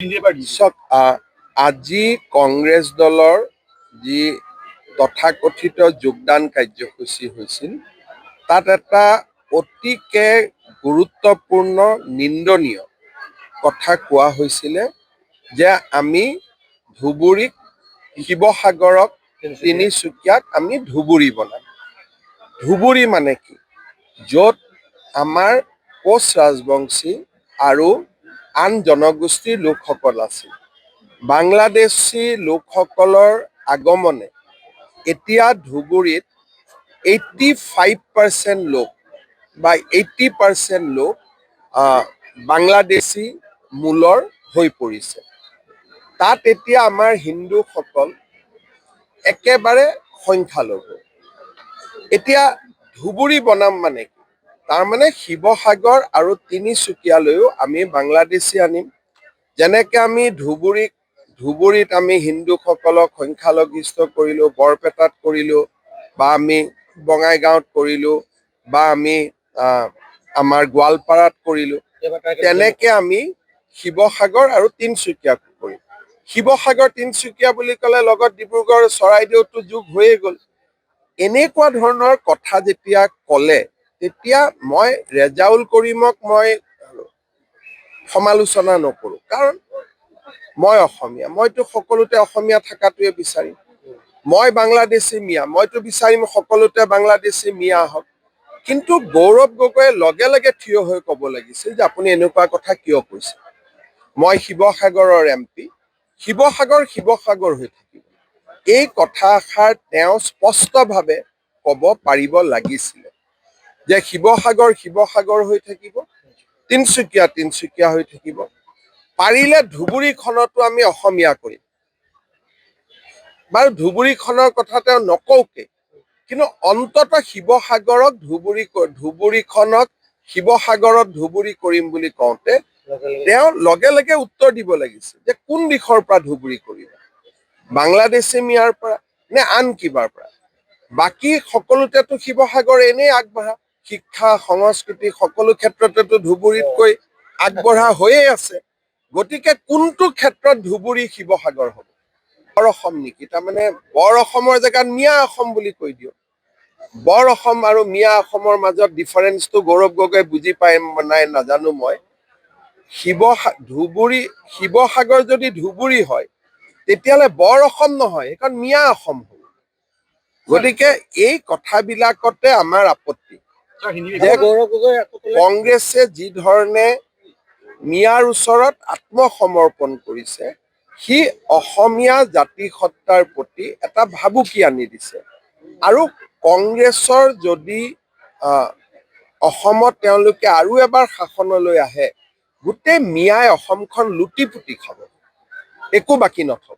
চাওক, আজি কংগ্ৰেছ দলৰ যি তথাকথিত যোগদান কাৰ্যসূচী হৈছিল তাত এটা অতিকে গুৰুত্বপূৰ্ণ নিন্দনীয় কথা কোৱা হৈছিলে যে আমি ধুবুৰীক শিৱসাগৰক তিনিচুকীয়াক আমি ধুবুৰী বনাম। ধুবুৰী মানে কি? য'ত আমাৰ কোচ ৰাজবংশী আৰু আন জনগোষ্ঠীৰ লোকসকল আছিল। বাংলাদেশী লোকসকলৰ আগমনে এতিয়া ধুবুৰীত 85% লোক বা 80% লোক বাংলাদেশী মূলৰ হৈ পৰিছে। তাত এতিয়া আমাৰ হিন্দুসকল একেবাৰে সংখ্যালঘু। এতিয়া ধুবুৰী বনাম মানে কি? তাৰমানে শিৱসাগৰ আৰু তিনিচুকীয়ালৈও আমি বাংলাদেশী আনিম। যেনেকে আমি ধুবুৰীত আমি হিন্দুসকলক সংখ্যালঘিষ্ঠ কৰিলোঁ, বৰপেটাত কৰিলোঁ, বা আমি বঙাইগাঁৱত কৰিলোঁ, বা আমি আমাৰ গোৱালপাৰাত কৰিলোঁ, তেনেকে আমি শিৱসাগৰ আৰু তিনিচুকীয়াক কৰিম। শিৱসাগৰ তিনিচুকীয়া বুলি ক'লে লগত ডিব্ৰুগড় চৰাইদেউতো যোগ হৈয়ে গ'ল। এনেকুৱা ধৰণৰ কথা যেতিয়া ক'লে তেতিয়া মই ৰেজাউল কৰিমক মই সমালোচনা নকৰোঁ, কাৰণ মই অসমীয়া, মইতো সকলোতে অসমীয়া থকাটোৱে বিচাৰিম। মই বাংলাদেশী মিয়া, মইতো বিচাৰিম সকলোতে বাংলাদেশী মিয়া আহক। কিন্তু গৌৰৱ গগৈয়ে লগে লগে থিয় হৈ ক'ব লাগিছিল যে আপুনি এনেকুৱা কথা কিয় কৈছে? মই শিৱসাগৰৰ MP, শিৱসাগৰ হৈ থাকিব। এই কথাষাৰ তেওঁ স্পষ্টভাৱে ক'ব পাৰিব লাগিছিলে যে শিৱসাগৰ হৈ থাকিব, তিনিচুকীয়া হৈ থাকিব। পাৰিলে ধুবুৰীখনতো আমি অসমীয়া কৰিম। বাৰু ধুবুৰীখনৰ কথা তেওঁ নকওঁকে, কিন্তু অন্ততঃ শিৱসাগৰত ধুবুৰী কৰিম বুলি কওঁতে তেওঁ লগে লগে উত্তৰ দিব লাগিছিল যে কোন দিশৰ পৰা ধুবুৰী কৰিবা, বাংলাদেশী মিয়াৰ পৰা নে আন কিবাৰ পৰা? বাকী সকলোতেতো শিৱসাগৰ এনেই আগবঢ়া, শিক্ষা সংস্কৃতি সকলো ক্ষেত্ৰতেতো ধুবুৰীতকৈ আগবঢ়া হৈয়ে আছে। গতিকে কোনটো ক্ষেত্ৰত ধুবুৰী শিৱসাগৰ হ'ব? বৰ অসম নেকি? তাৰমানে বৰ অসমৰ জেগাত মিয়া অসম বুলি কৈ দিয়ক। বৰ অসম আৰু মিয়া অসমৰ মাজত ডিফাৰেঞ্চটো গৌৰৱ গগৈয়ে বুজি পায় নাই নাজানো মই। শিৱসাগৰ যদি ধুবুৰী হয় তেতিয়াহ'লে বৰ অসম নহয়, সেইখন মিয়া অসম হ'ব। গতিকে এই কথাবিলাকতে আমাৰ আপত্তি যে কংগ্ৰেছে যি ধৰণে মিয়াৰ ওচৰত আত্মসমৰ্পণ কৰিছে, সি অসমীয়া জাতিসত্তাৰ প্ৰতি এটা ভাবুকি আনি দিছে। আৰু কংগ্ৰেছৰ যদি অসমত তেওঁলোকে আৰু এবাৰ শাসনলৈ আহে, গোটেই মিয়াই অসমখন লুটি পুতি খাব, একো বাকী নথব।